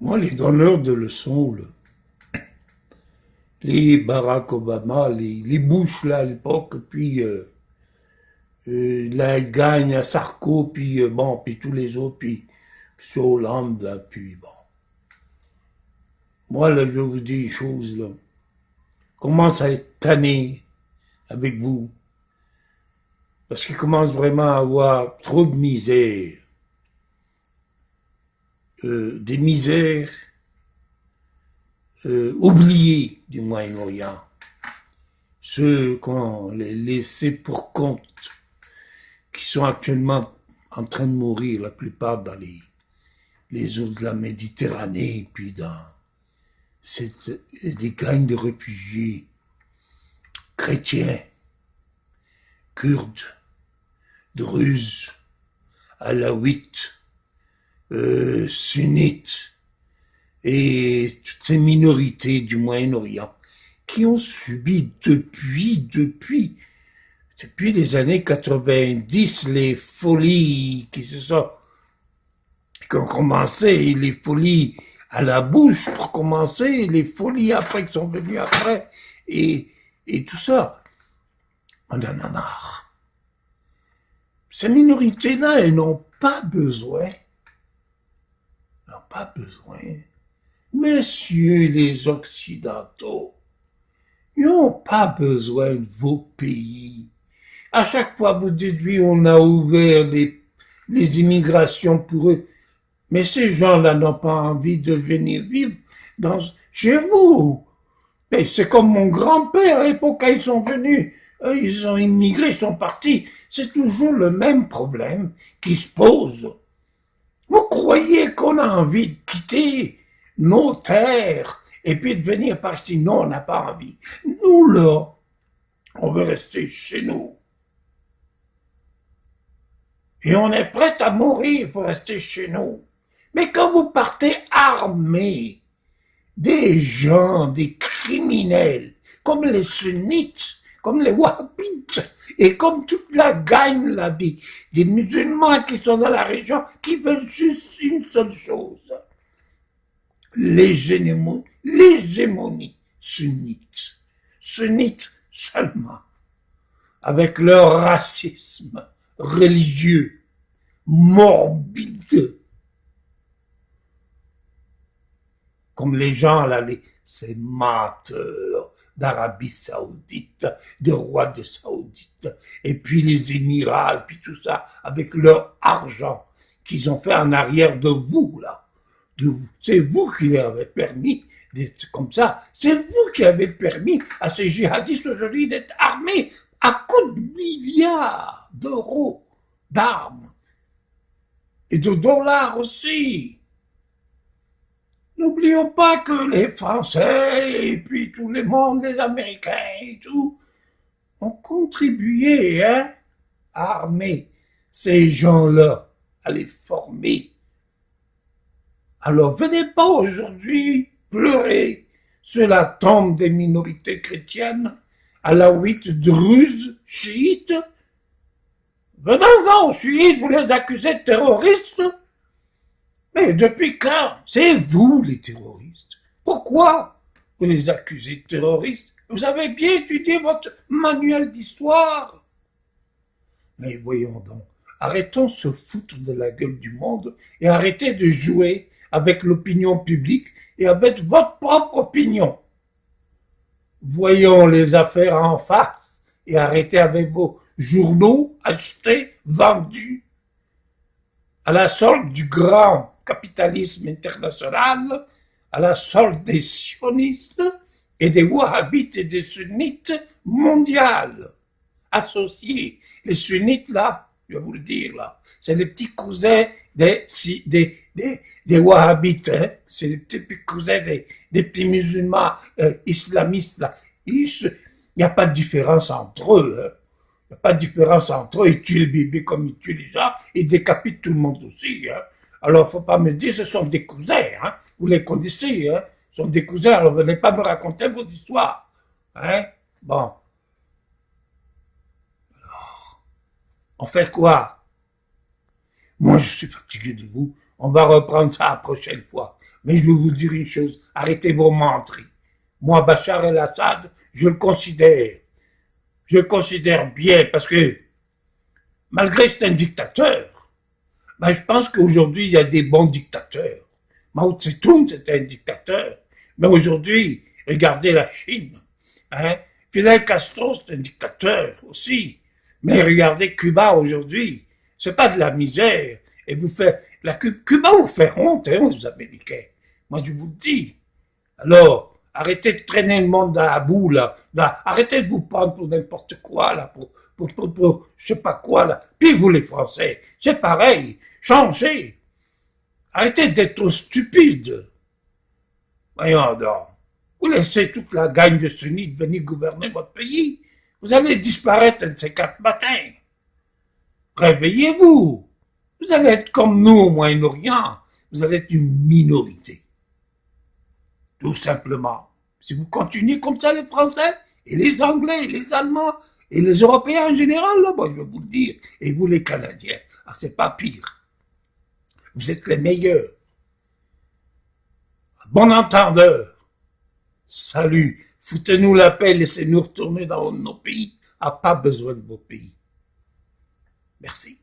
Moi, les donneurs de leçons, là, les Barack Obama, les Bush, là, à l'époque, puis là, il gagne à Sarko, puis bon, puis tous les autres, puis M. Hollande, là, puis bon. Moi, là, je vous dis une chose, là. Commence à être tanné avec vous. Parce qu'il commence vraiment à avoir trop de misère. Des misères oubliées du Moyen-Orient. Ceux qu'on les laissés pour compte, qui sont actuellement en train de mourir, la plupart dans les eaux de la Méditerranée, puis dans des gangs de réfugiés chrétiens, kurdes, druzes, alaouites, sunnites, et toutes ces minorités du Moyen-Orient qui ont subi depuis les années 90 les folies qui ont commencé, les folies à la bouche pour commencer, les folies après qui sont venues après, et tout ça. On en a marre. Ces minorités-là, elles n'ont pas besoin. Messieurs les Occidentaux, ils n'ont pas besoin de vos pays. À chaque fois, vous dites, oui, on a ouvert les immigrations pour eux. Mais ces gens-là n'ont pas envie de venir vivre chez vous. Mais c'est comme mon grand-père à l'époque, quand ils sont venus. Eux, ils ont immigré, ils sont partis. C'est toujours le même problème qui se pose. Vous croyez qu'on a envie de quitter nos terres et puis de venir par ici? Non, on n'a pas envie. Nous, là, on veut rester chez nous. Et on est prêt à mourir pour rester chez nous. Mais quand vous partez armés, des gens, des criminels, comme les sunnites, comme les wahhabites, et comme toute la gang là, des musulmans qui sont dans la région, qui veulent juste une seule chose, l'hégémonie sunnite. Sunnite seulement, avec leur racisme religieux, morbide, comme les gens là, ces menteurs d'Arabie Saoudite, des rois de Saoudite, et puis les Émirats, et puis tout ça, avec leur argent qu'ils ont fait en arrière de vous, là. C'est vous qui leur avez permis d'être comme ça. C'est vous qui avez permis à ces djihadistes aujourd'hui d'être armés à coups de milliards d'euros d'armes et de dollars aussi. N'oublions pas que les Français et puis tout le monde, les Américains et tout, ont contribué, à armer ces gens-là, à les former. Alors venez pas aujourd'hui pleurer sur la tombe des minorités chrétiennes, alaouites, druzes, chiites. Venez-en, chiites, vous les accusez de terroristes. Mais depuis quand? C'est vous les terroristes. Pourquoi vous les accusez de terroristes? Vous avez bien étudié votre manuel d'histoire. Mais voyons donc, arrêtons de se foutre de la gueule du monde et arrêtez de jouer avec l'opinion publique et avec votre propre opinion. Voyons les affaires en face et arrêtez avec vos journaux achetés, vendus à la solde du grand capitalisme international, à la solde des sionistes et des wahhabites et des sunnites mondiales associés. Les sunnites, là, je vais vous le dire, là, c'est les petits cousins des wahhabites, hein. C'est les petits cousins des petits musulmans islamistes, là. Il n'y a pas de différence entre eux, hein. Il n'y a pas de différence entre eux. Ils tuent les bébés comme ils tuent les gens. Ils décapitent tout le monde aussi. Hein. Alors, faut pas me dire ce sont des cousins. Hein. Vous les connaissez. Hein. Ce sont des cousins. Alors, venez pas me raconter votre histoire. Hein. Bon. Alors, on fait quoi? Moi, je suis fatigué de vous. On va reprendre ça la prochaine fois. Mais je vais vous dire une chose, arrêtez vos menteries. Moi, Bachar el-Assad, je le considère bien parce que, malgré que c'est un dictateur, ben, je pense qu'aujourd'hui, il y a des bons dictateurs. Mao Tse-tung, c'était un dictateur. Mais aujourd'hui, regardez la Chine. Hein? Fidel Castro, c'est un dictateur aussi. Mais regardez Cuba aujourd'hui. C'est pas de la misère. Et vous faites, Cuba vous fait honte, hein, aux Américains. Moi, je vous le dis. Alors, arrêtez de traîner le monde à bout, là. Arrêtez de vous prendre pour n'importe quoi, là, pour je sais pas quoi, là. Puis vous, les Français, c'est pareil. Changez. Arrêtez d'être stupides. Voyons donc. Vous laissez toute la gang de sunnites venir gouverner votre pays. Vous allez disparaître un de ces 4 matins. Réveillez-vous. Vous allez être comme nous au Moyen-Orient. Vous allez être une minorité. Tout simplement. Si vous continuez comme ça, les Français, et les Anglais, et les Allemands, et les Européens en général, là, bon, je vais vous le dire, et vous les Canadiens, ah, c'est pas pire. Vous êtes les meilleurs. Bon entendeur. Salut. Foutez-nous la paix, laissez-nous retourner dans nos pays. A pas besoin de vos pays. Merci.